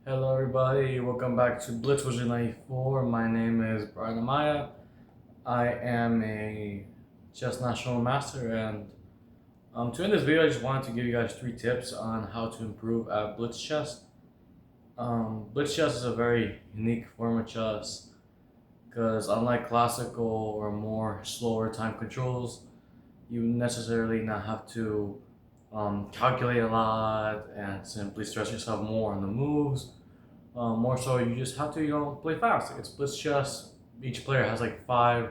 Hello everybody, welcome back to Blitz 94. My name is Brian Amaya. I am a chess national master, and to end this video I just wanted to give you guys 3 tips on how to improve at Blitz chess. Blitz chess is a very unique form of chess because unlike classical or more slower time controls, you necessarily not have to calculate a lot and simply stress yourself more on the moves. More so, you just have to, play fast. It's blitz chess. Each player has like 5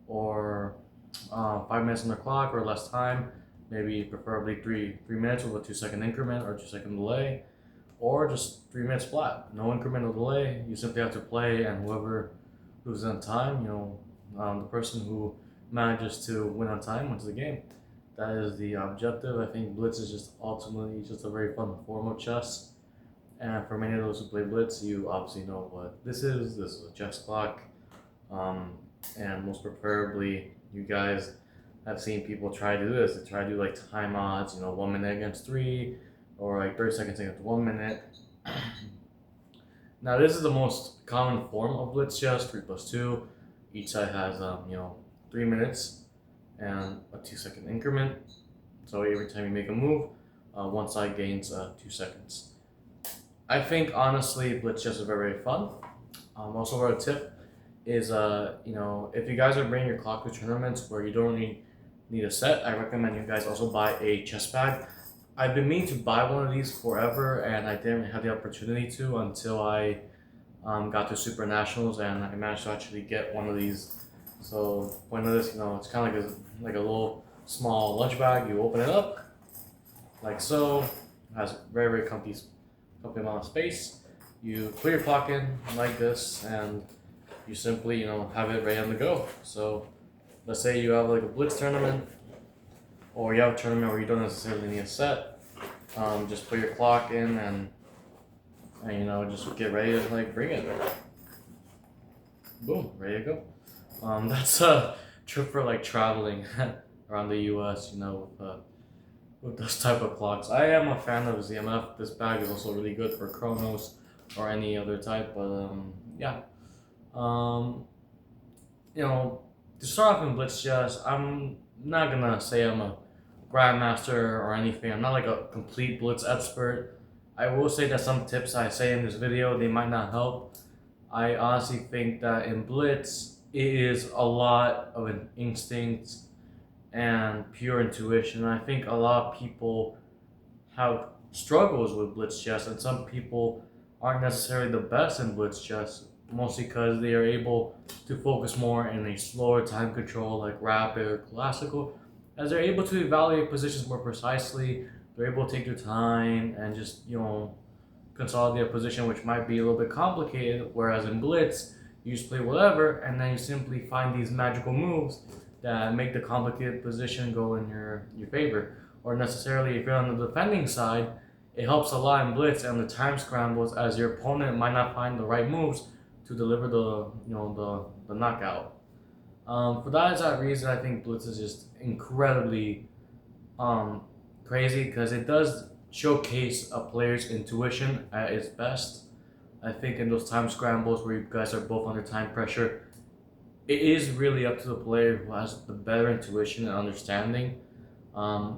minutes on their clock or less time. Maybe preferably three minutes with a 2 second increment or 2 second delay, or just 3 minutes flat, no incremental delay. You simply have to play, and whoever loses on time, the person who manages to win on time wins the game. That is the objective. I think blitz is just ultimately just a very fun form of chess. And for many of those who play Blitz, you obviously know what this is. This is a chess clock. And most preferably, you guys have seen people try to do this. They try to do like time odds, 1 minute against 3, or like 30 seconds against 1 minute. Now, this is the most common form of Blitz chess, 3+2. Each side has, 3 minutes and a 2 second increment. So every time you make a move, one side gains 2 seconds. I think honestly, Blitz chess is very, very fun. Also, a tip is, if you guys are bringing your clock to tournaments where you don't really need a set, I recommend you guys also buy a chess bag. I've been meaning to buy one of these forever, and I didn't have the opportunity to until I got to Super Nationals, and I managed to actually get one of these. So point of this, it's kind of like a little small lunch bag. You open it up, like so. It has very, very comfy amount of space. You put your clock in like this, and you simply have it ready on the go. So let's say you have like a blitz tournament, or you have a tournament where you don't necessarily need a set. Just put your clock in, and just get ready to like bring it. Boom, ready to go. That's a trip for like traveling around the US, with those type of clocks. I am a fan of ZMF. This bag is also really good for Chronos or any other type, but yeah. To start off in Blitz chess, I'm not gonna say I'm a grandmaster or anything. I'm not like a complete Blitz expert. I will say that some tips I say in this video, they might not help. I honestly think that in Blitz, it is a lot of an instinct and pure intuition. I think a lot of people have struggles with blitz chess, and some people aren't necessarily the best in blitz chess, mostly because they are able to focus more in a slower time control like rapid or classical, as they're able to evaluate positions more precisely. They're able to take their time and just consolidate a position, which might be a little bit complicated, whereas in blitz you just play whatever, and then you simply find these magical moves that make the complicated position go in your favor. Or necessarily, if you're on the defending side, it helps a lot in blitz and the time scrambles, as your opponent might not find the right moves to deliver the knockout. For that reason, I think blitz is just incredibly crazy, because it does showcase a player's intuition at its best. I think in those time scrambles where you guys are both under time pressure, it is really up to the player who has the better intuition and understanding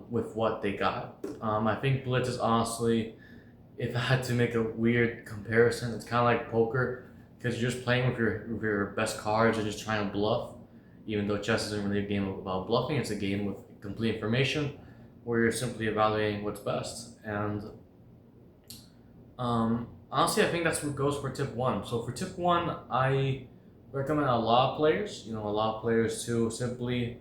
with what they got. I think blitz is honestly, if I had to make a weird comparison, it's kind of like poker, because you're just playing with your best cards and just trying to bluff. Even though chess isn't really a game about bluffing, it's a game with complete information where you're simply evaluating what's best. And honestly, I think that's what goes for tip 1. So for tip 1, I recommend a lot of players to simply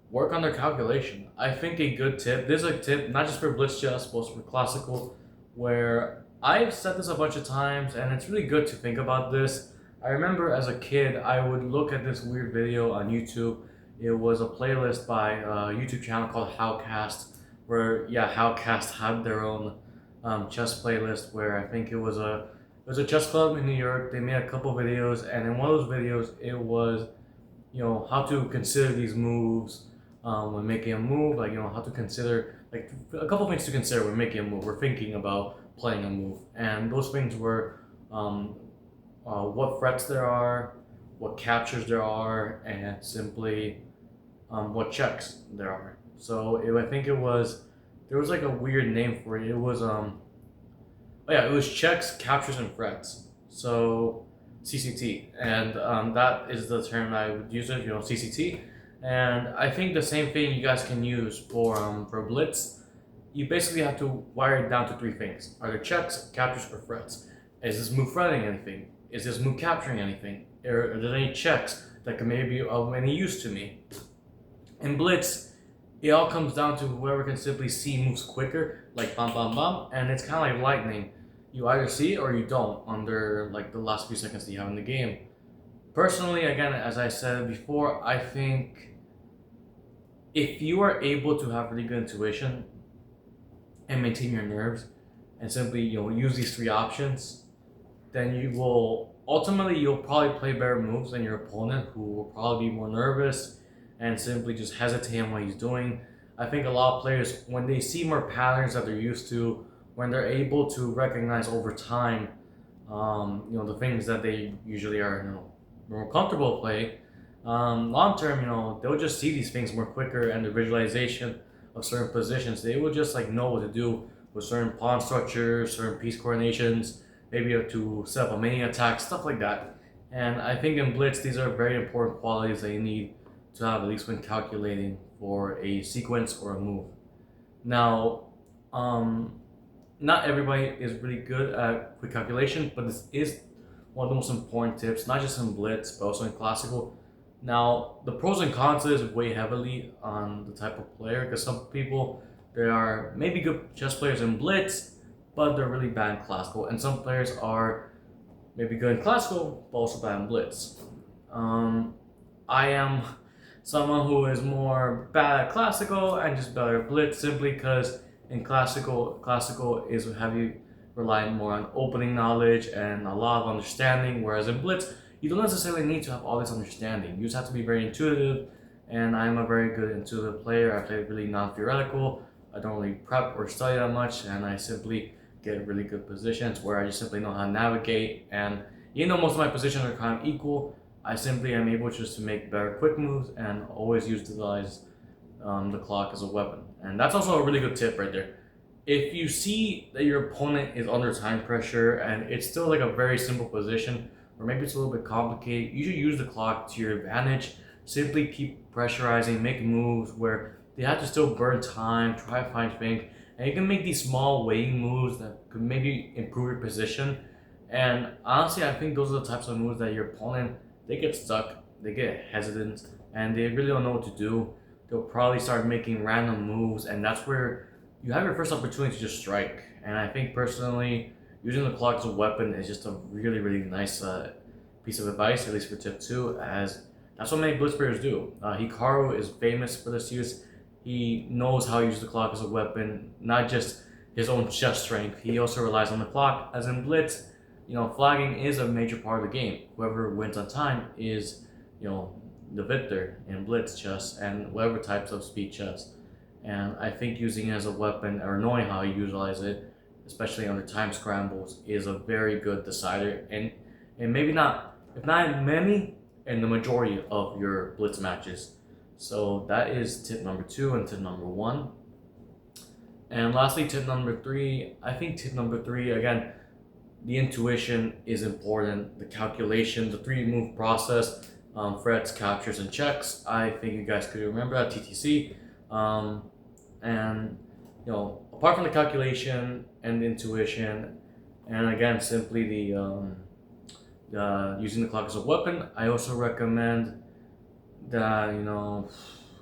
work on their calculation. I think a good tip, this is a tip not just for blitz chess, but also for classical, where I've said this a bunch of times, and it's really good to think about this. I remember as a kid, I would look at this weird video on YouTube. It was a playlist by a YouTube channel called Howcast, where Howcast had their own chess playlist, where I think it was a chess club in New York. They made a couple videos, and in one of those videos, it was, how to consider these moves when making a move, like, how to consider like a couple things to consider when making a move. We're thinking about playing a move, and those things were um, what threats there are, what captures there are, and simply what checks there are. So I think it was there was like a weird name for it. It was oh yeah, it was checks, captures, and threats. So CCT, and that is the term I would use it. CCT, and I think the same thing you guys can use for Blitz. You basically have to wire it down to three things: are there checks, captures, or threats? Is this move threatening anything? Is this move capturing anything? Are there any checks that can maybe be of any use to me? In Blitz, it all comes down to whoever can simply see moves quicker, like bam bam bam, and it's kind of like lightning. You either see it or you don't under like the last few seconds that you have in the game. Personally, again, as I said before, I think if you are able to have really good intuition and maintain your nerves and simply use these three options, then you'll probably play better moves than your opponent, who will probably be more nervous and simply just hesitate on what he's doing. I think a lot of players, when they see more patterns that they're used to, when they're able to recognize over time, the things that they usually are, more comfortable playing, long term, they'll just see these things more quicker, and the visualization of certain positions, they will just like know what to do with certain pawn structures, certain piece coordinations, maybe to set up a mini attack, stuff like that. And I think in Blitz, these are very important qualities that you need to have, at least when calculating for a sequence or a move. Now, not everybody is really good at quick calculation, but this is one of the most important tips, not just in Blitz, but also in Classical. Now, the pros and cons is weigh heavily on the type of player, because some people, they are maybe good chess players in Blitz, but they're really bad in Classical, and some players are maybe good in Classical, but also bad in Blitz. I am someone who is more bad at Classical and just better at Blitz, simply because in Classical is heavy relying more on opening knowledge and a lot of understanding, whereas in Blitz, you don't necessarily need to have all this understanding. You just have to be very intuitive, and I'm a very good intuitive player. I play really non-theoretical. I don't really prep or study that much, and I simply get really good positions where I just simply know how to navigate. And most of my positions are kind of equal, I simply am able just to make better quick moves and always utilize the clock as a weapon. And that's also a really good tip right there. If you see that your opponent is under time pressure and it's still like a very simple position, or maybe it's a little bit complicated, you should use the clock to your advantage. Simply keep pressurizing, make moves where they have to still burn time, try to find things, and you can make these small weighting moves that could maybe improve your position. And honestly, I think those are the types of moves that your opponent, they get stuck, they get hesitant, and they really don't know what to do. They'll probably start making random moves, and that's where you have your first opportunity to just strike. And I think personally, using the clock as a weapon is just a really, really nice piece of advice, at least for tip 2, as that's what many Blitz players do. Hikaru is famous for this use. He knows how to use the clock as a weapon, not just his own chess strength. He also relies on the clock, as in Blitz, flagging is a major part of the game. Whoever wins on time is, the victor in Blitz chess and whatever types of speed chess. And I think using it as a weapon, or knowing how to utilize it, especially under time scrambles, is a very good decider. And maybe not, if not in many, in the majority of your Blitz matches. So that is tip number 2 and tip number 1. And lastly, tip number 3. I think tip number 3, again, the intuition is important. The calculation, the 3-move process, threats, captures, and checks. I think you guys could remember that, TTC. And apart from the calculation and the intuition, and again, simply the using the clock as a weapon, I also recommend that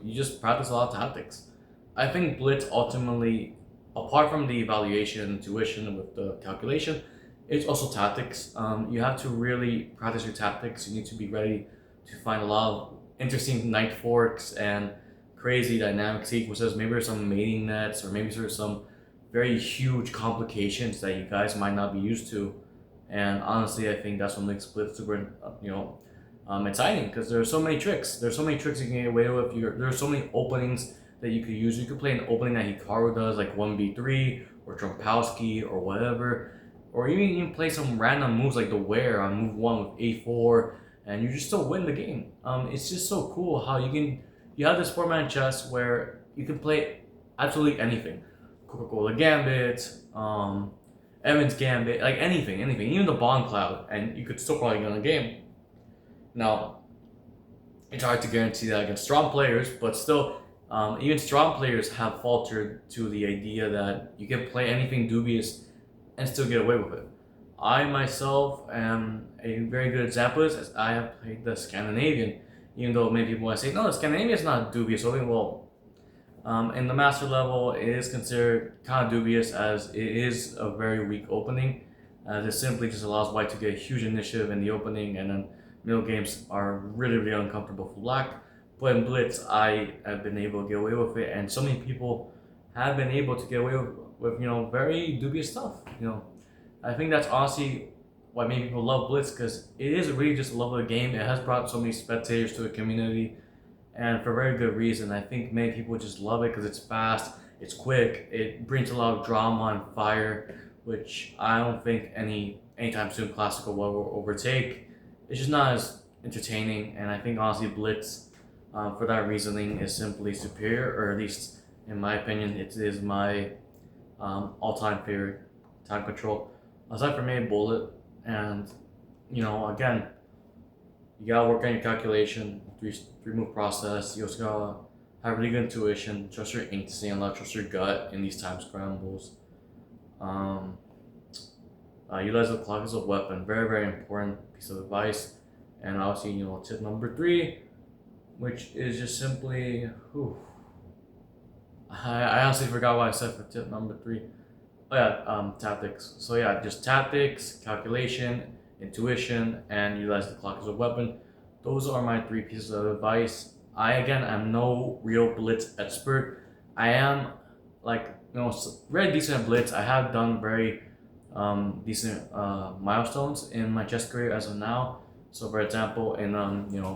you just practice a lot of tactics. I think Blitz ultimately, apart from the evaluation and intuition with the calculation, it's also tactics. You have to really practice your tactics. You need to be ready to find a lot of interesting knight forks and crazy dynamic sequences. Maybe there's some mating nets, or maybe there's some very huge complications that you guys might not be used to. And honestly, I think that's what makes Blitz super, exciting, because there are so many tricks. There's so many tricks you can get away with. There are so many openings that you could use. You could play an opening that Hikaru does, like 1v3 or Trumpowski or whatever, or even play some random moves like the Wear on move 1 with A4, and you just still win the game. It's just so cool how you have this 4-man chess where you can play absolutely anything. Coca-Cola Gambit, Evans Gambit, like anything, even the Bond Cloud, and you could still probably win a game. Now, it's hard to guarantee that against strong players, but still, even strong players have faltered to the idea that you can play anything dubious and still get away with it. I myself am a very good example of this, as I have played the Scandinavian, even though many people might say, no, the Scandinavian is not dubious. Well, in the master level, it is considered kind of dubious as it is a very weak opening. It simply just allows white to get a huge initiative in the opening, and then middle games are really uncomfortable for black. But in Blitz, I have been able to get away with it, and so many people have been able to get away with very dubious stuff. I think that's honestly why many people love Blitz, because it is really just a love of the game. It has brought so many spectators to the community, and for very good reason. I think many people just love it because it's fast, it's quick, it brings a lot of drama and fire, which I don't think anytime soon classical will overtake. It's just not as entertaining, and I think honestly Blitz, for that reasoning, is simply superior, or at least in my opinion, it is my all-time favorite time control. Aside from maybe Bullet, and again, you gotta work on your calculation, three move process. You also gotta have really good intuition, trust your instinct, and not trust your gut in these time scrambles. Utilize the clock as a weapon, very important piece of advice. And obviously, tip number 3, which is just simply, I honestly forgot what I said for tip number 3. Oh yeah, tactics. So yeah, just tactics, calculation, intuition, and utilize the clock as a weapon. Those are my 3 pieces of advice. I'm no real Blitz expert. I am very decent at Blitz. I have done very decent milestones in my chess career as of now. So for example, in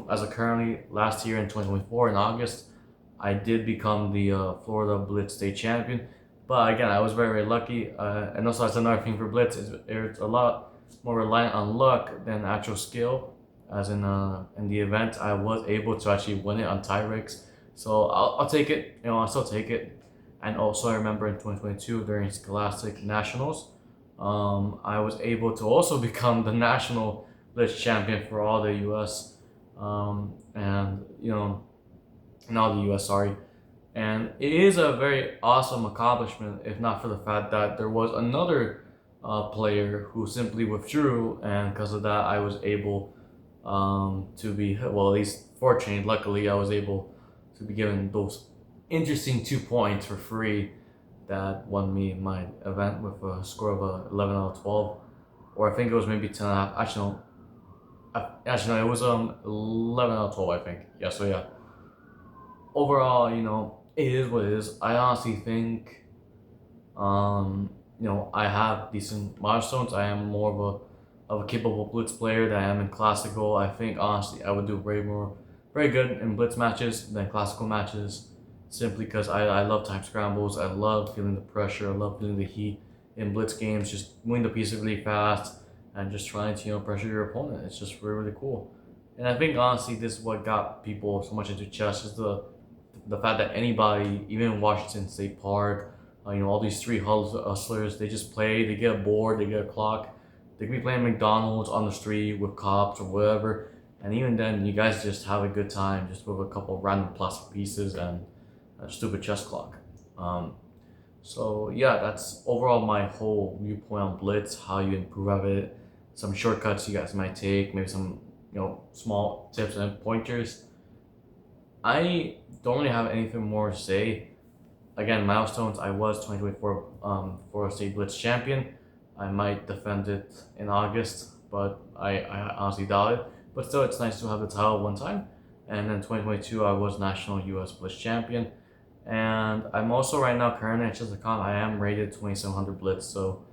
as of currently last year in 2024 in August, I did become the Florida Blitz state champion. But again, I was very lucky, and also that's another thing for Blitz, it's a lot more reliant on luck than actual skill. As in the event, I was able to actually win it on tie breaks, so I'll take it. I'll still take it. And also, I remember in 2022 during Scholastic Nationals, I was able to also become the national Blitz champion for all the U.S. And in all the U.S. Sorry. And it is a very awesome accomplishment, if not for the fact that there was another player who simply withdrew, and because of that, I was able to be, at least fortunately, luckily, I was able to be given those interesting 2 points for free that won me my event with a score of 11 out of 12, or I think it was maybe 10 out of, actually no, it was 11 out of 12, I think. Yeah, so yeah. Overall, it is what it is. I honestly think, I have decent milestones. I am more of a capable Blitz player than I am in classical. I think honestly I would do very good in Blitz matches than classical matches, simply because I love time scrambles. I love feeling the pressure. I love feeling the heat in Blitz games. Just moving the pieces really fast and just trying to pressure your opponent. It's just really cool. And I think honestly this is what got people so much into chess, is the fact that anybody, even in Washington State Park, all these street hustlers, they just play, they get bored, they get a clock, they could be playing McDonald's on the street with cops or whatever, and even then, you guys just have a good time just with a couple of random plastic pieces and a stupid chess clock. So yeah, that's overall my whole viewpoint on Blitz, how you improve of it, some shortcuts you guys might take, maybe some small tips and pointers. I don't really have anything more to say. Again, milestones, I was 2024 Florida State Blitz champion. I might defend it in August, but I honestly doubt it. But still, it's nice to have the title one time. And then 2022, I was national US Blitz champion. And I'm also right now currently at Chess.com, I am rated 2700 Blitz. So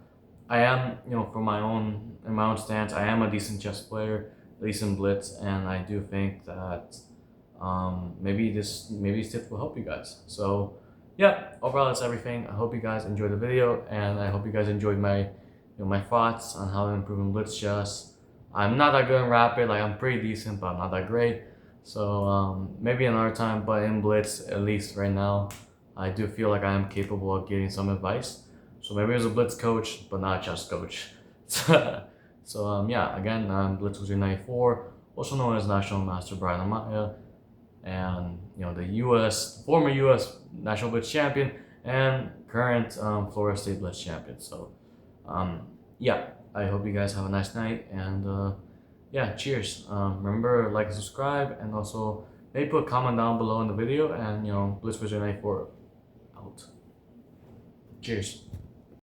I am, in my own stance, I am a decent chess player, at least in Blitz. And I do think that maybe these tips will help you guys. So yeah, overall that's everything. I hope you guys enjoyed the video, and I hope you guys enjoyed my my thoughts on how to improve in blitz chess. I'm not that good in rapid, like I'm pretty decent, but I'm not that great. So maybe another time, but in blitz, at least right now, I do feel like I am capable of getting some advice. So maybe as a blitz coach, but not a chess coach. So yeah, again, I'm Blitz 94, also known as National Master Brian Amaya, and the former U.S. National Blitz Champion and current Florida State Blitz Champion. So yeah, I hope you guys have a nice night, and yeah, cheers. Remember, like and subscribe, and also maybe put a comment down below in the video, and Blitz 94 out. Cheers.